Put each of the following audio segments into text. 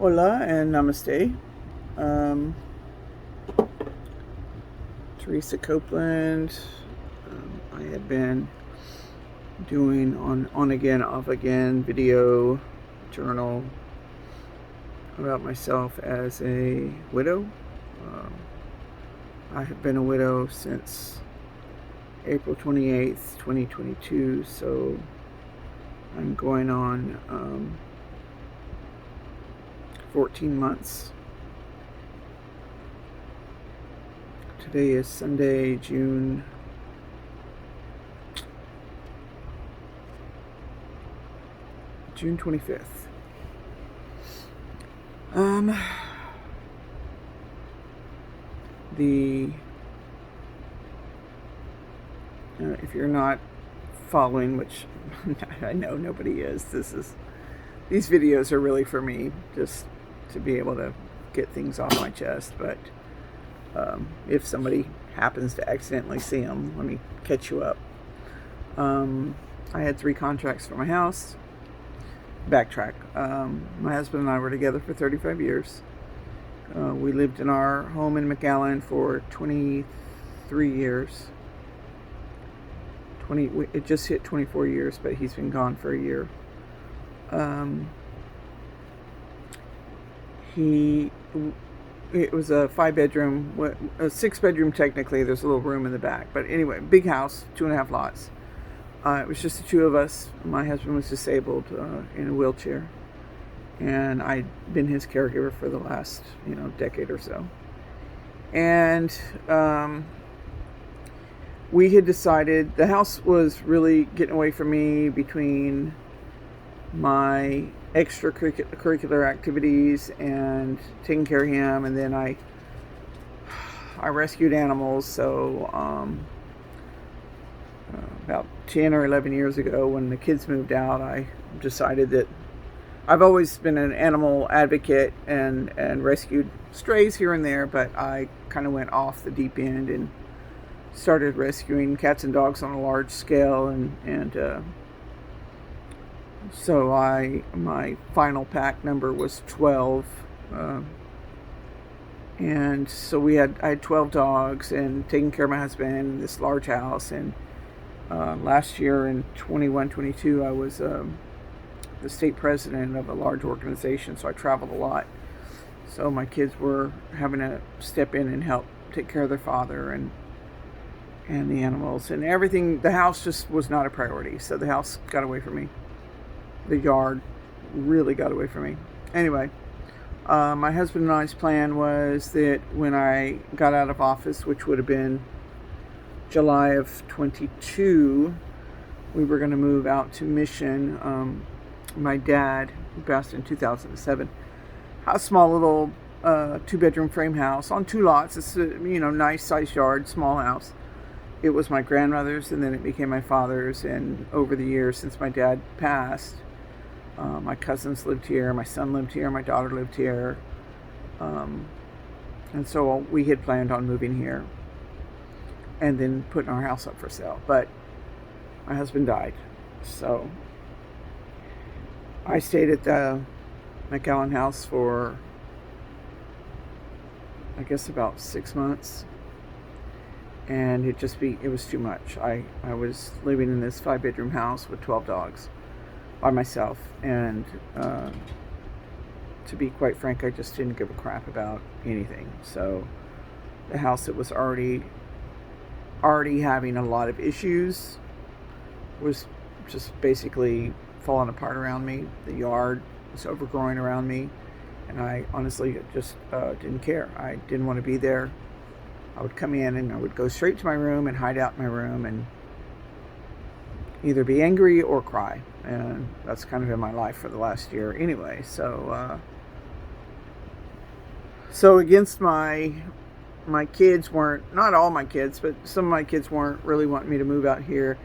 Hola and namaste. Um, Teresa Copeland. I had been doing on again, off again video journal about myself as a widow. Um, I have been a widow since April 28th, 2022, so I'm going on 14 months. Today is Sunday, June 25th. If you're not following, which I know nobody is, these videos are really for me, just to be able to get things off my chest. But if somebody happens to accidentally see them, let me catch you up. I had 3 contracts for my house. Backtrack. My husband and I were together for 35 years. We lived in our home in McAllen for 23 years. It just hit 24 years, but he's been gone for a year. It was a 5-bedroom, a 6-bedroom technically. There's a little room in the back, but anyway, big house, 2.5 lots. It was just the 2 of us. My husband was disabled in a wheelchair, and I'd been his caregiver for the last decade or so. And we had decided the house was really getting away from me between my extracurricular activities and taking care of him, and then I rescued animals. So about 10 or 11 years ago, when the kids moved out, I decided that I've always been an animal advocate and rescued strays here and there, but I kind of went off the deep end and started rescuing cats and dogs on a large scale, and so my final pack number was 12, and so I had 12 dogs, and taking care of my husband in this large house. And last year in 21-22, I was the state president of a large organization, so I traveled a lot. So my kids were having to step in and help take care of their father and the animals and everything. The house just was not a priority, so the house got away from me. The yard really got away from me. Anyway, my husband and I's plan was that when I got out of office, which would have been July of 22, we were going to move out to Mission. My dad, who passed in 2007, had a small little 2-bedroom frame house on 2 lots. It's a nice sized yard, small house. It was my grandmother's, and then it became my father's. And over the years since my dad passed, my cousins lived here, my son lived here, my daughter lived here, and so we had planned on moving here and then putting our house up for sale. But my husband died, so I stayed at the McAllen house for, I guess, about 6 months. And it was too much. I was living in this 5-bedroom house with 12 dogs by myself. And to be quite frank, I just didn't give a crap about anything. So the house that was already having a lot of issues was just basically falling apart around me. The yard was overgrowing around me, and I honestly just didn't care. I didn't want to be there. I would come in and I would go straight to my room and hide out in my room and either be angry or cry. And that's kind of been my life for the last year anyway. So against my kids weren't, not all my kids, but some of my kids weren't really wanting me to move out here.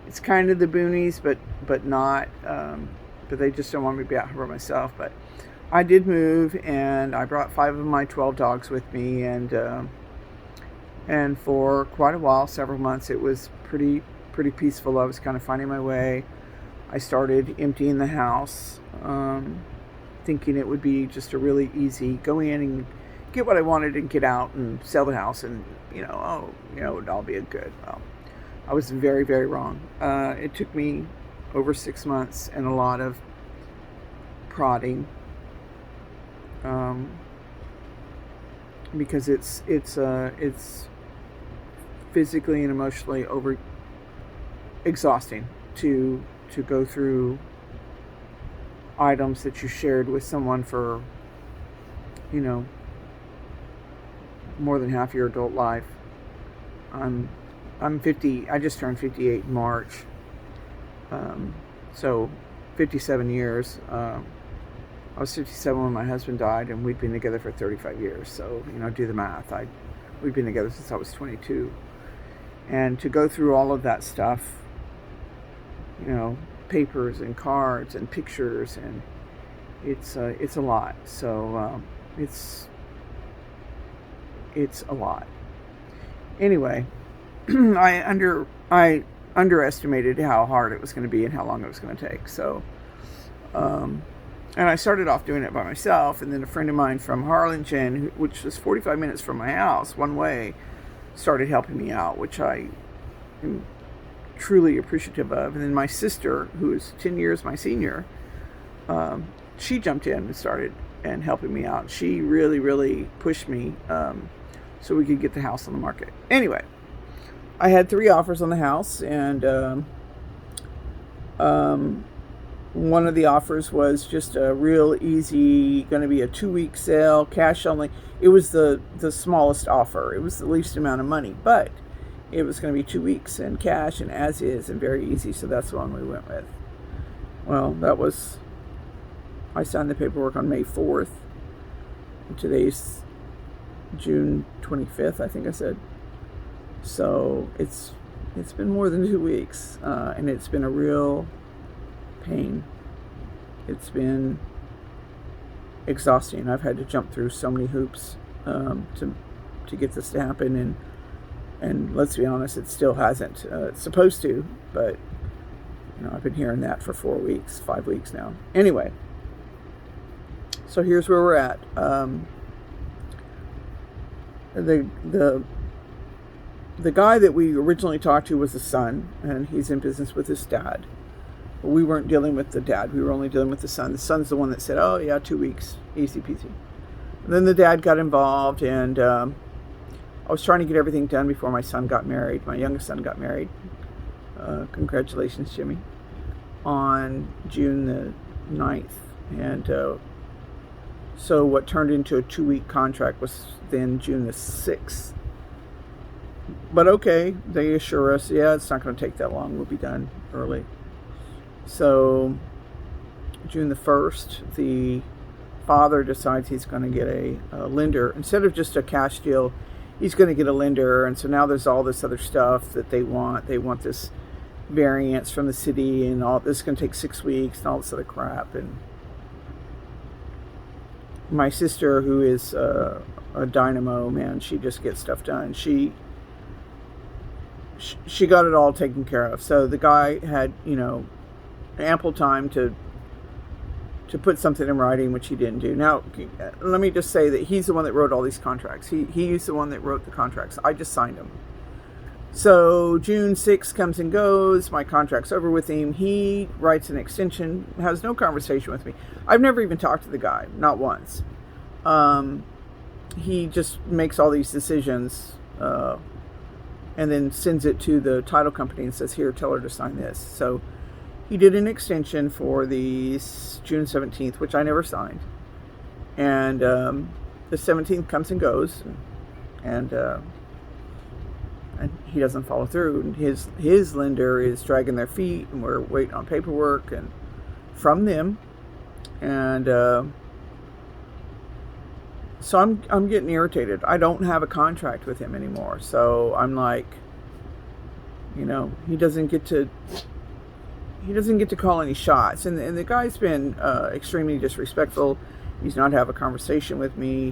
It's kind of the boonies, but not, but they just don't want me to be out here by myself. But I did move, and I brought 5 of my 12 dogs with me, and for quite a while, several months, it was pretty peaceful. I was kind of finding my way. I started emptying the house. thinking it would be just a really easy go in and get what I wanted and get out and sell the house, and it would all be a good. Well, I was very, very wrong. It took me over 6 months and a lot of prodding, because it's physically and emotionally over exhausting to go through items that you shared with someone for more than half your adult life. I'm 50. I just turned 58 in March, so 57 years. I was 57 when my husband died, and we'd been together for 35 years. So do the math. We'd been together since I was 22, and to go through all of that stuff, papers and cards and pictures, and it's a lot. So it's a lot. Anyway, I underestimated how hard it was going to be and how long it was going to take. So, and I started off doing it by myself, and then a friend of mine from Harlingen, which was 45 minutes from my house one way, started helping me out, which I am truly appreciative of. And then my sister, who is 10 years my senior, she jumped in and started and helping me out. She really, really pushed me so we could get the house on the market. Anyway, I had 3 offers on the house, and one of the offers was just a real easy, going to be a 2-week sale, cash only. It was the smallest offer. It was the least amount of money, but it was going to be 2 weeks and cash and as is and very easy. So that's the one we went with. Well, I signed the paperwork on May 4th. Today's June 25th, I think I said. So it's been more than 2 weeks, and it's been a real pain. It's been exhausting. I've had to jump through so many hoops to get this to happen, and let's be honest, it still hasn't. It's supposed to, but I've been hearing that for 5 weeks now. Anyway, so here's where we're at. The guy that we originally talked to was the son, and he's in business with his dad. But we weren't dealing with the dad. We were only dealing with the son. The son's the one that said, oh, yeah, 2 weeks, easy peasy. And then the dad got involved, and I was trying to get everything done before my son got married. My youngest son got married. Congratulations, Jimmy. On June the 9th. And so what turned into a 2-week contract was then June the 6th. But okay, they assure us, yeah, it's not going to take that long. We'll be done early. So June the 1st, the father decides he's going to get a lender. Instead of just a cash deal, he's going to get a lender. And so now there's all this other stuff that they want. They want this variance from the city, and all this is going to take 6 weeks and all this other crap. And my sister, who is a dynamo, man, she just gets stuff done. She got it all taken care of. So the guy had, ample time to put something in writing, which he didn't do. Now, let me just say that he's the one that wrote all these contracts. He's the one that wrote the contracts. I just signed them. So June 6th comes and goes. My contract's over with him. He writes an extension, has no conversation with me. I've never even talked to the guy, not once. He just makes all these decisions, and then sends it to the title company and says, here, tell her to sign this. So he did an extension for the June 17th, which I never signed. And the 17th comes and goes, and he doesn't follow through. And his lender is dragging their feet, and we're waiting on paperwork and from them. And so I'm getting irritated. I don't have a contract with him anymore. So I'm like, he doesn't get to call any shots. And the guy's been extremely disrespectful. He's not have a conversation with me.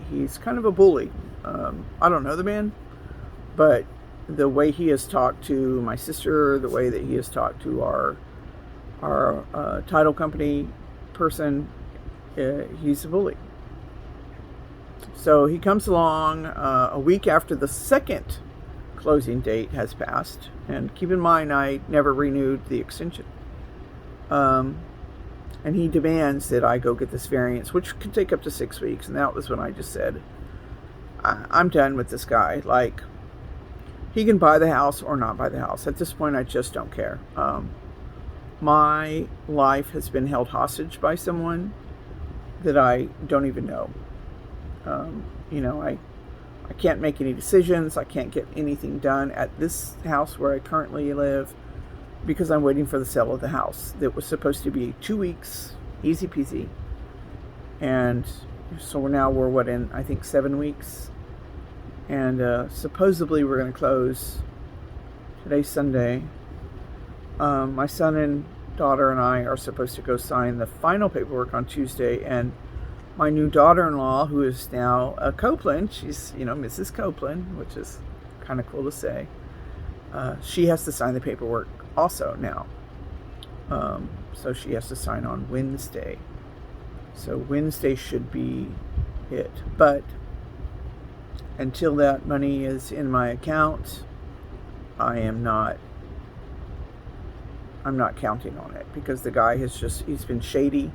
He's kind of a bully. I don't know the man, but the way he has talked to my sister, the way that he has talked to our title company person, he's a bully. So he comes along a week after the second closing date has passed. And keep in mind, I never renewed the extension. And he demands that I go get this variance, which could take up to 6 weeks. And that was when I just said, I'm done with this guy. Like, he can buy the house or not buy the house. At this point, I just don't care. My life has been held hostage by someone that I don't even know. I can't make any decisions. I can't get anything done at this house where I currently live because I'm waiting for the sale of the house that was supposed to be 2 weeks, easy peasy. And so we're in, I think, 7 weeks. And supposedly we're going to close. Today's Sunday. My son and daughter and I are supposed to go sign the final paperwork on Tuesday. And my new daughter-in-law, who is now Copeland, she's, Mrs. Copeland, which is kind of cool to say. She has to sign the paperwork also now. So she has to sign on Wednesday. So Wednesday should be it. But until that money is in my account, I'm not counting on it, because the guy he's been shady,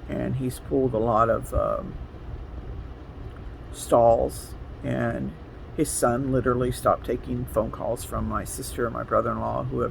and he's pulled a lot of stalls, and his son literally stopped taking phone calls from my sister and my brother-in-law, who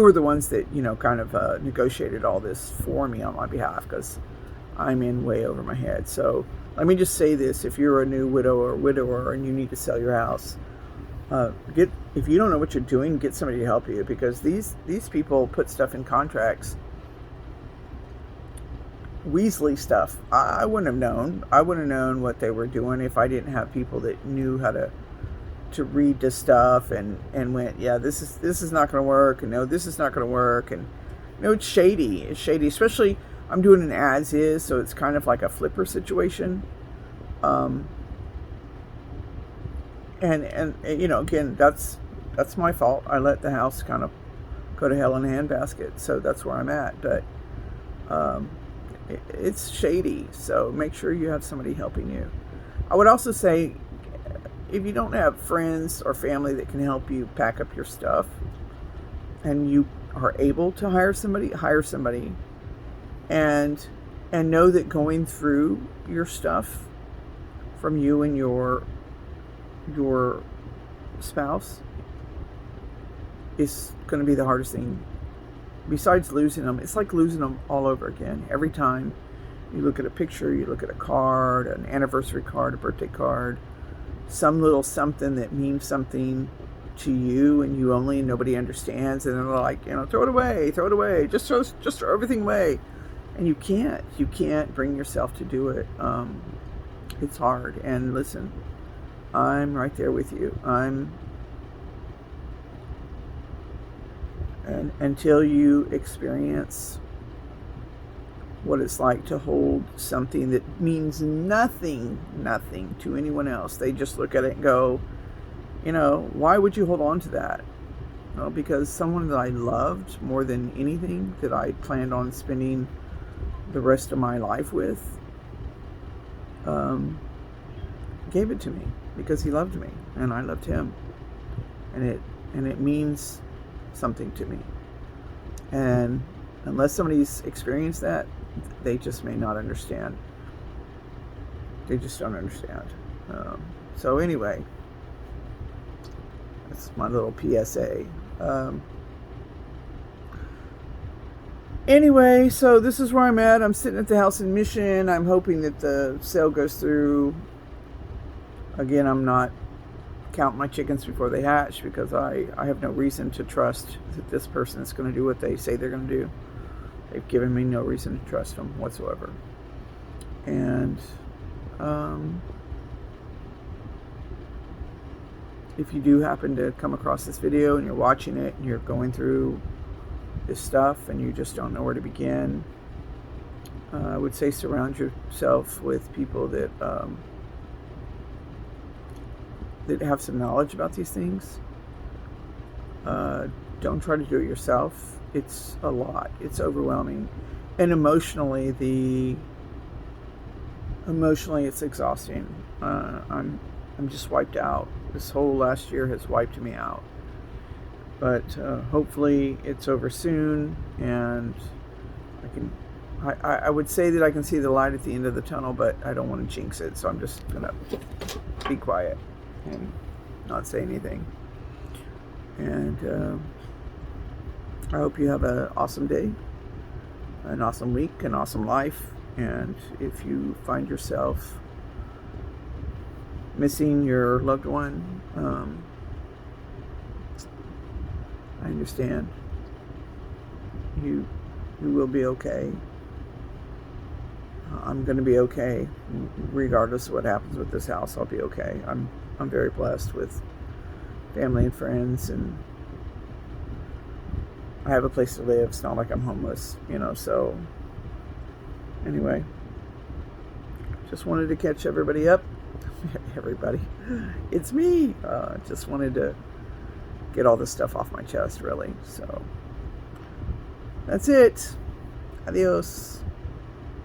are the ones that, kind of negotiated all this for me on my behalf, because I'm in way over my head. So let me just say this: if you're a new widow or widower and you need to sell your house, if you don't know what you're doing, get somebody to help you, because these people put stuff in contracts. Weasley stuff. I wouldn't have known. I wouldn't have known what they were doing if I didn't have people that knew how to read this stuff and went, yeah, this is not going to work, and no, this is not going to work, and it's shady. It's shady, especially I'm doing an as is, so it's kind of like a flipper situation. And again, that's my fault. I let the house kind of go to hell in a handbasket, so that's where I'm at. But it's shady, so make sure you have somebody helping you. I would also say, if you don't have friends or family that can help you pack up your stuff, and you are able to hire somebody, and know that going through your stuff from you and your spouse is going to be the hardest thing. Besides losing them, it's like losing them all over again. Every time you look at a picture, you look at a card, an anniversary card, a birthday card, some little something that means something to you and you only, and nobody understands, and they're like, throw it away, just throw everything away. And you can't bring yourself to do it. It's hard. And listen, I'm right there with you. And until you experience what it's like to hold something that means nothing to anyone else, they just look at it and go, why would you hold on to that? Well, because someone that I loved more than anything, that I planned on spending the rest of my life with, gave it to me because he loved me and I loved him, and it means something to me. And unless somebody's experienced that, they just may not understand. They just don't understand. So anyway, that's my little PSA. Anyway, so this is where I'm at. I'm sitting at the house in Mission. I'm hoping that the sale goes through. Again, I'm not counting my chickens before they hatch, because I have no reason to trust that this person is going to do what they say they're going to do. They've given me no reason to trust them whatsoever. And if you do happen to come across this video and you're watching it and you're going through this stuff and you just don't know where to begin, I would say surround yourself with people that have some knowledge about these things. Don't try to do it yourself. It's a lot. It's overwhelming. And emotionally, the emotionally it's exhausting. I'm just wiped out. This whole last year has wiped me out. But hopefully it's over soon, and I would say that I can see the light at the end of the tunnel, but I don't want to jinx it, so I'm just gonna be quiet and not say anything. And I hope you have an awesome day, an awesome week, an awesome life. And if you find yourself missing your loved one, I understand. You will be okay. I'm going to be okay, regardless of what happens with this house. I'll be okay. I'm very blessed with family and friends, and I have a place to live. It's not like I'm homeless, so anyway, just wanted to catch everybody up. Everybody, it's me. Just wanted to get all this stuff off my chest, really. So that's it. Adios.